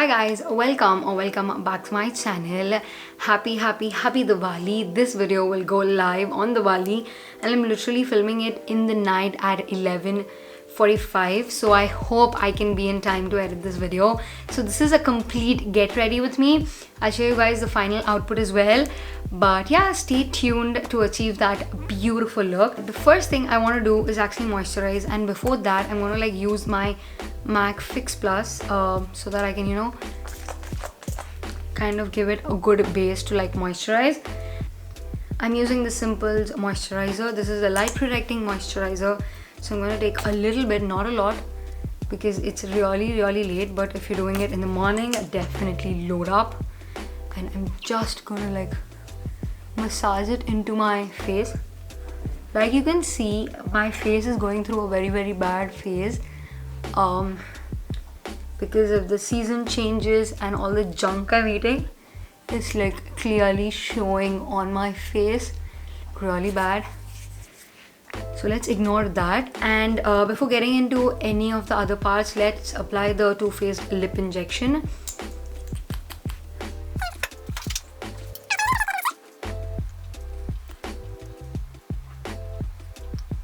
Hi guys, welcome or welcome back to my channel. Happy Diwali. This video will go live on Diwali and I'm literally filming it in the night at 11:45. So I hope I can be in time to edit this video. So this is a complete get ready with me. I'll show you guys the final output as well. But yeah, stay tuned to achieve that beautiful look. The first thing I want to do is actually moisturize, and before that I'm going to use my MAC Fix Plus so that I can kind of give it a good base to moisturize. I'm using the Simple's moisturizer. This is a light protecting moisturizer, so I'm going to take a little bit, not a lot, because it's really late. But if you're doing it in the morning, definitely load up. And I'm just gonna massage it into my face. Like you can see, my face is going through a very bad phase because of the season changes and all the junk I'm eating. It's clearly showing on my face really bad, so let's ignore that. And before getting into any of the other parts, let's apply the Too Faced lip injection.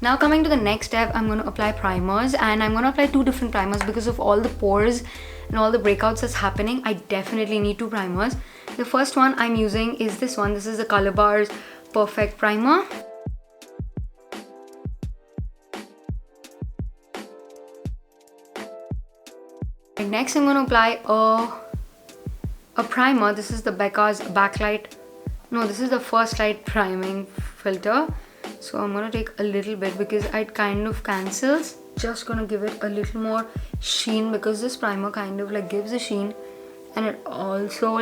Now coming to the next step, I'm going to apply primers, and I'm going to apply two different primers because of all the pores and all the breakouts that's happening. I definitely need two primers. The first one I'm using is this one. This is the Color Bars Perfect Primer. And next I'm going to apply a primer. This is the Becca's this is the First Light Priming Filter. So I'm gonna take a little bit because it kind of cancels. Just gonna give it a little more sheen because this primer kind of gives a sheen, and it also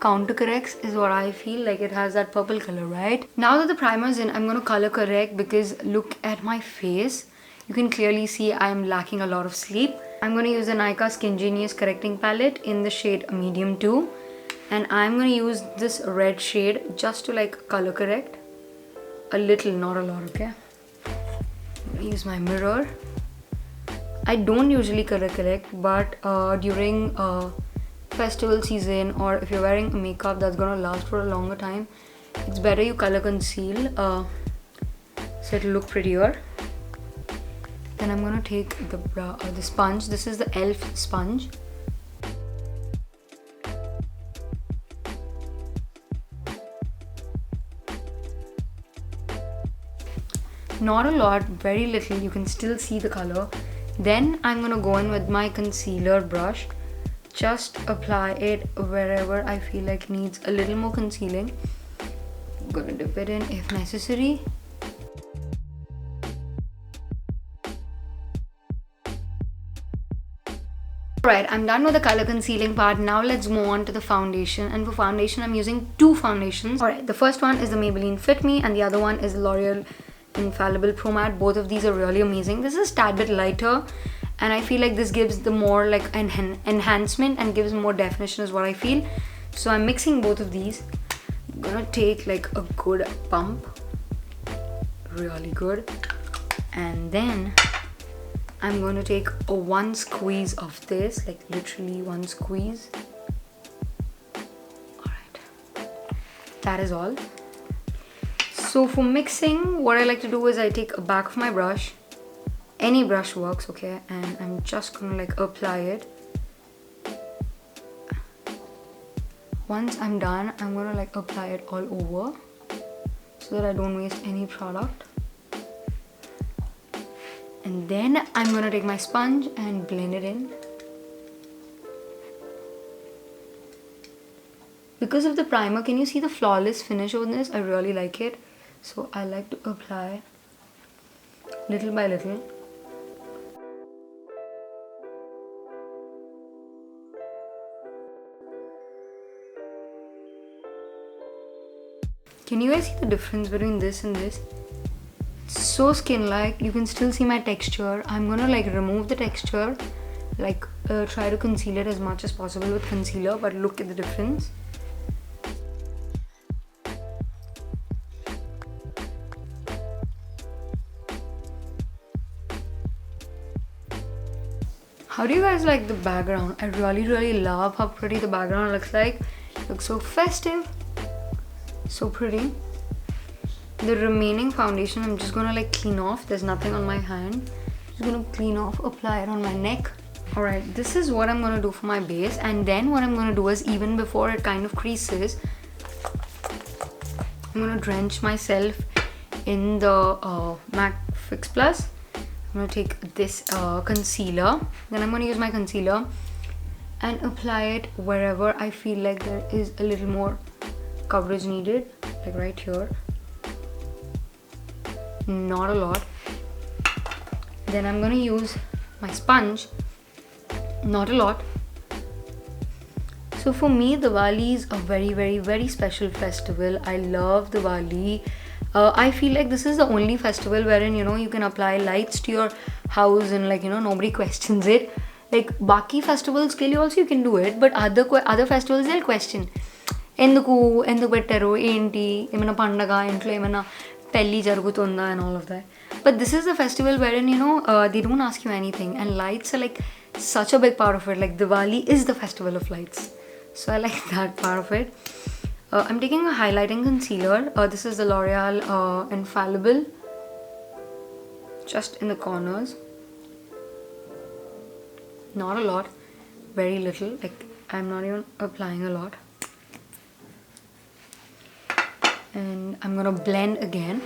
counter corrects, is what I feel. It has that purple color, right? Now that the primer is in, I'm gonna color correct because look at my face. You can clearly see I'm lacking a lot of sleep. I'm gonna use the Nykaa Skin Genius Correcting Palette in the shade Medium 2, and I'm gonna use this red shade just to color correct. A little, not a lot, okay? I'm gonna use my mirror. I don't usually color correct, but during festival season, or if you're wearing makeup that's gonna last for a longer time, it's better you color conceal so it'll look prettier. Then I'm gonna take the sponge. This is the e.l.f. sponge. Not a lot, very little, you can still see the color. Then I'm gonna go in with my concealer brush. Just apply it wherever I feel needs a little more concealing. I'm gonna dip it in if necessary. Alright, I'm done with the color concealing part. Now let's move on to the foundation. And for foundation, I'm using two foundations. Alright, the first one is the Maybelline Fit Me, and the other one is the L'Oreal Infallible Pro Matte. Both of these are really amazing. This is a tad bit lighter, and I feel this gives the more enhancement and gives more definition, is what I feel. So I'm mixing both of these. I'm gonna take a good pump, really good, and then I'm going to take one squeeze of this, literally one squeeze. Alright, that is all. So for mixing, what I like to do is I take a back of my brush, any brush works, okay, and I'm just gonna apply it. Once I'm done, I'm gonna apply it all over so that I don't waste any product. And then I'm gonna take my sponge and blend it in. Because of the primer, can you see the flawless finish on this? I really like it. So I like to apply little by little. Can you guys see the difference between this and this? It's so skin-like. You can still see my texture. I'm gonna remove the texture, try to conceal it as much as possible with concealer, but look at the difference. How do you guys like the background? I really love how pretty the background looks like. It looks so festive. So pretty. The remaining foundation I'm just gonna like clean off. There's nothing on my hand. Just gonna clean off, apply it on my neck. Alright, this is what I'm gonna do for my base, and then what I'm gonna do is, even before it kind of creases, I'm gonna drench myself in the MAC Fix Plus. I'm gonna take this concealer, then I'm gonna use my concealer and apply it wherever I feel like there is a little more coverage needed, like right here. Not a lot. Then I'm gonna use my sponge. Not a lot. So for me, Diwali is a very special festival. I love Diwali. I feel like this is the only festival wherein, you know, you can apply lights to your house and, like, you know, nobody questions it. Like baki festivals ke liye also you can do it, but other festivals they'll question. Enduku pettaru enti emana pandaga intlo emana pelli jarugutunda and all of that. But this is a festival wherein, you know, they don't ask you anything, and lights are like such a big part of it. Like Diwali is the festival of lights, so I like that part of it. I'm taking a highlighting concealer. This is the L'Oreal Infallible, just in the corners. Not a lot, very little. Like I'm not even applying a lot. And I'm gonna blend again.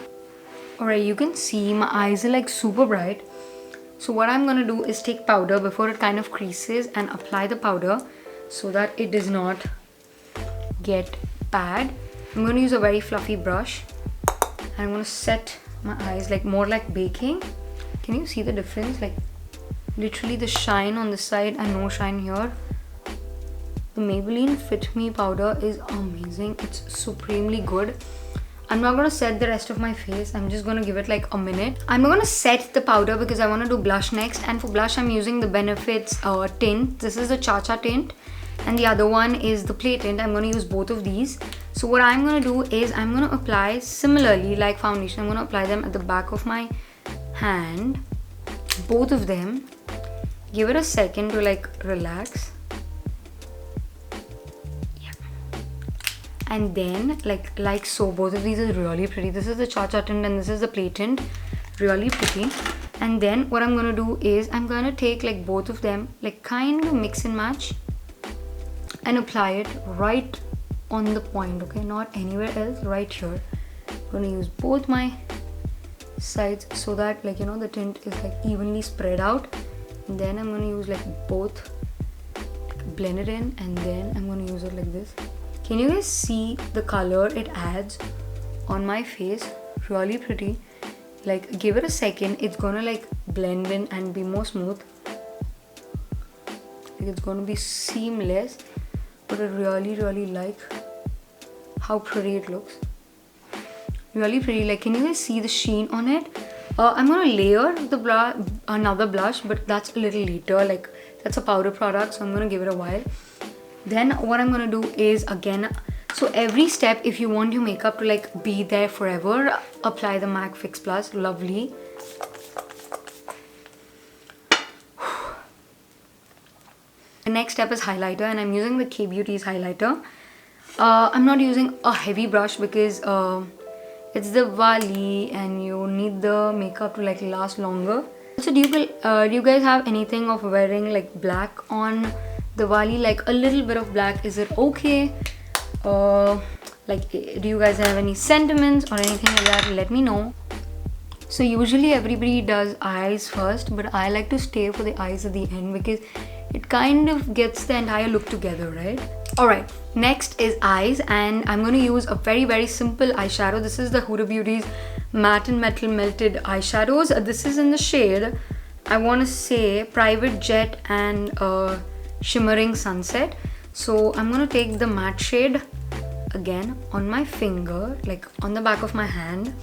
Alright, you can see my eyes are like super bright. So what I'm gonna do is take powder before it kind of creases and apply the powder so that it does not get bad. I'm gonna use a very fluffy brush and I'm gonna set my eyes like more like baking. Can you see the difference? Like literally the shine on the side and no shine here. The Maybelline Fit Me powder is amazing. It's supremely good. I'm not going to set the rest of my face. I'm just going to give it like a minute. I'm going to set the powder because I want to do blush next. And for blush, I'm using the Benefits tint. This is the Cha-Cha tint. And the other one is the Play tint. I'm going to use both of these. So what I'm going to do is I'm going to apply similarly like foundation. I'm going to apply them at the back of my hand. Both of them. Give it a second to like relax. And then like so, both of these are really pretty. This is the Cha-Cha tint and this is the Play tint. Really pretty. And then what I'm gonna do is I'm gonna take like both of them, like kind of mix and match, and apply it right on the point, okay? Not anywhere else, right here. I'm gonna use both my sides so that, like, you know, the tint is like evenly spread out. And then I'm gonna use like both, like, blend it in, and then I'm gonna use it like this. Can you guys see the color it adds on my face? Really pretty. Like give it a second, it's gonna like blend in and be more smooth. Like it's gonna be seamless, but I really like how pretty it looks. Really pretty. Like can you guys see the sheen on it? I'm gonna layer the another blush, but that's a little later. Like that's a powder product, so I'm gonna give it a while. Then what I'm gonna do is, again, so every step, if you want your makeup to like be there forever, apply the MAC Fix Plus. Lovely. The next step is highlighter, and I'm using the K-Beauty's highlighter. I'm not using a heavy brush because it's Diwali and you need the makeup to like last longer. So do you guys have anything of wearing like black on Diwali? Like a little bit of black, is it okay? Like do you guys have any sentiments or anything like that? Let me know. So usually everybody does eyes first, but I like to stay for the eyes at the end because it kind of gets the entire look together, right? Alright, next is eyes, and I'm going to use a very simple eyeshadow. This is the Huda Beauty's Matte and Metal Melted eyeshadows. This is in the shade, I want to say, Private Jet and Shimmering Sunset. So I'm going to take the matte shade again on my finger, like on the back of my hand.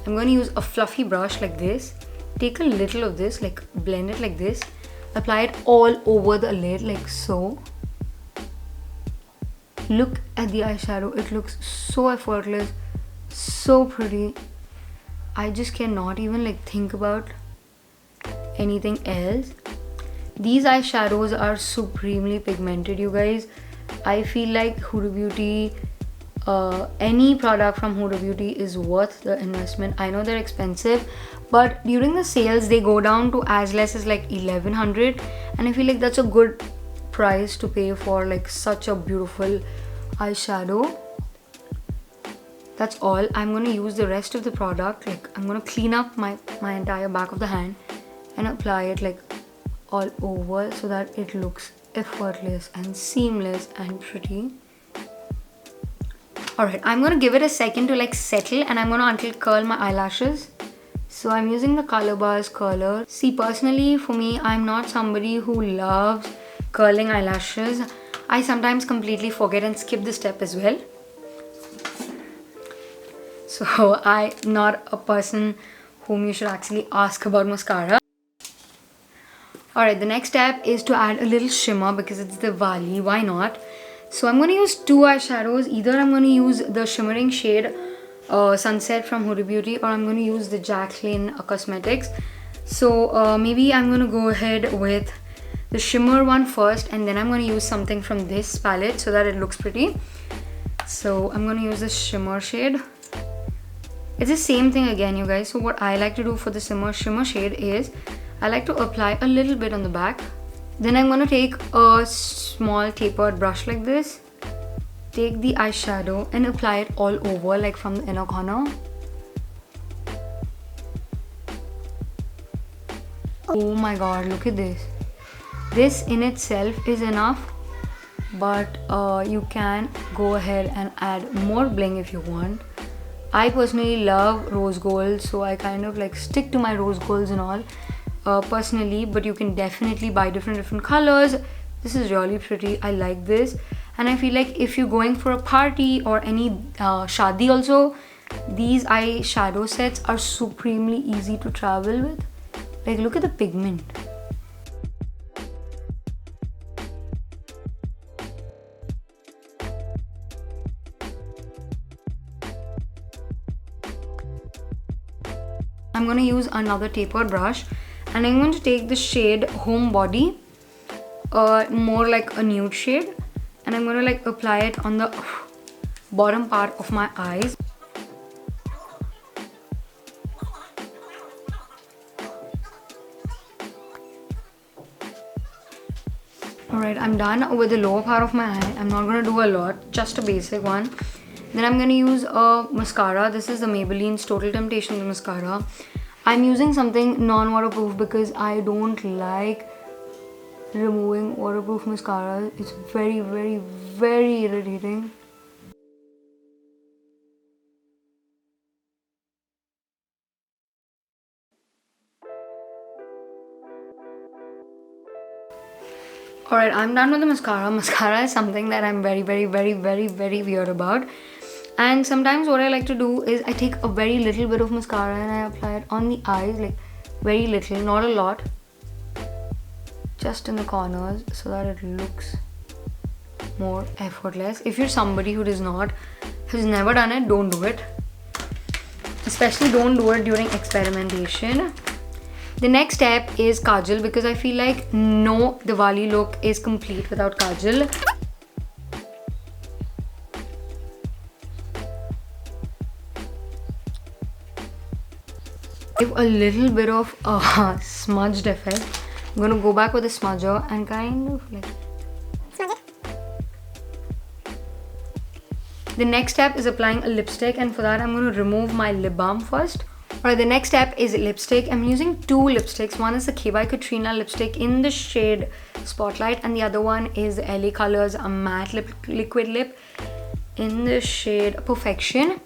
I'm going to use a fluffy brush like this. Take a little of this, like blend it like this. Apply it all over the lid like so. Look at the eyeshadow. It looks so effortless, so pretty. I just cannot even like think about anything else. These eyeshadows are supremely pigmented, you guys. I feel like Huda Beauty, any product from Huda Beauty is worth the investment. I know they're expensive, but during the sales they go down to as less as like 1100, and I feel like that's a good price to pay for like such a beautiful eyeshadow. That's all. I'm going to use the rest of the product. Like, I'm going to clean up my entire back of the hand and apply it like all over so that it looks effortless and seamless and pretty. Alright, I'm going to give it a second to like settle, and I'm going to until curl my eyelashes. So I'm using the Color Bars curler. See, personally for me, I'm not somebody who loves curling eyelashes. I sometimes completely forget and skip the step as well. So I'm not a person whom you should actually ask about mascara. Alright, the next step is to add a little shimmer because it's Diwali, why not? So I'm going to use two eyeshadows. Either I'm going to use the shimmering shade Sunset from Huda Beauty, or I'm going to use the Jacqueline Cosmetics. So maybe I'm going to go ahead with the shimmer one first, and then I'm going to use something from this palette so that it looks pretty. So I'm going to use the shimmer shade. It's the same thing again, you guys. So what I like to do for the shimmer shade is I like to apply a little bit on the back. Then I'm going to take a small tapered brush like this, take the eyeshadow and apply it all over, like from the inner corner. Oh my god, look at this. This in itself is enough, but you can go ahead and add more bling if you want. I personally love rose gold, so I kind of like stick to my rose golds and all personally, but you can definitely buy different colors. This is really pretty. I like this, and I feel like if you're going for a party or any shadi also, these eyeshadow sets are supremely easy to travel with. Like, look at the pigment. I'm going to use another tapered brush, and I'm going to take the shade Homebody, more like a nude shade, and I'm going to like apply it on the bottom part of my eyes. Alright, I'm done with the lower part of my eye. I'm not going to do a lot, just a basic one. Then I'm going to use a mascara. This is the Maybelline's Total Temptations mascara. I'm using something non-waterproof because I don't like removing waterproof mascara. It's very irritating. Alright, I'm done with the mascara. Mascara is something that I'm very weird about. And sometimes what I like to do is I take a very little bit of mascara and I apply it on the eyes, like very little, not a lot, just in the corners so that it looks more effortless. If you're somebody who has never done it, don't do it. Especially don't do it during experimentation. The next step is kajal, because I feel like no Diwali look is complete without kajal. Give a little bit of smudged effect. I'm gonna go back with a smudger and kind of like smudge it. The next step is applying a lipstick, and for that I'm going to remove my lip balm first. Alright, the next step is lipstick. I'm using two lipsticks. One is the K by Katrina lipstick in the shade Spotlight, and the other one is the LA Colors a matte liquid lip in the shade Perfection.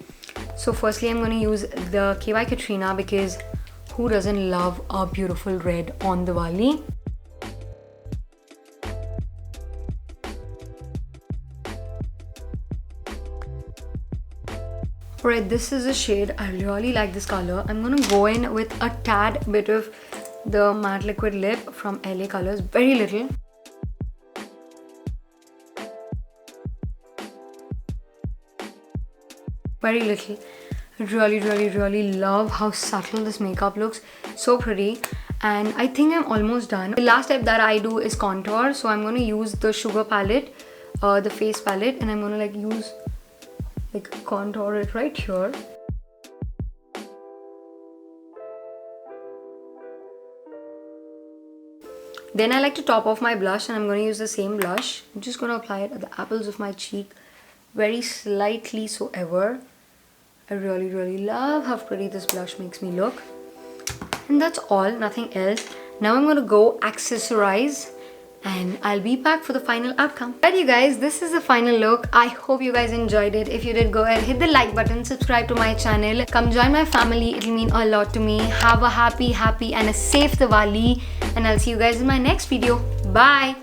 So firstly I'm going to use the K by Katrina because who doesn't love a beautiful red on Diwali? Alright, this is a shade. I really like this color. I'm going to go in with a tad bit of the matte liquid lip from LA Colors. Very little. Very little. Really love how subtle this makeup looks. So pretty. and I think I'm almost done. The last step that I do is contour, so I'm going to use the sugar palette, the face palette, and I'm going to contour it right here. Then I like to top off my blush, and I'm going to use the same blush. I'm just going to apply it at the apples of my cheek, very slightly so ever. I really love how pretty this blush makes me look. And that's all, nothing else. Now I'm going to go accessorize, and I'll be back for the final outcome. Right, you guys, this is the final look. I hope you guys enjoyed it. If you did, go ahead, hit the like button, subscribe to my channel, come join my family. It'll mean a lot to me. Have a happy and a safe Diwali, and I'll see you guys in my next video. Bye.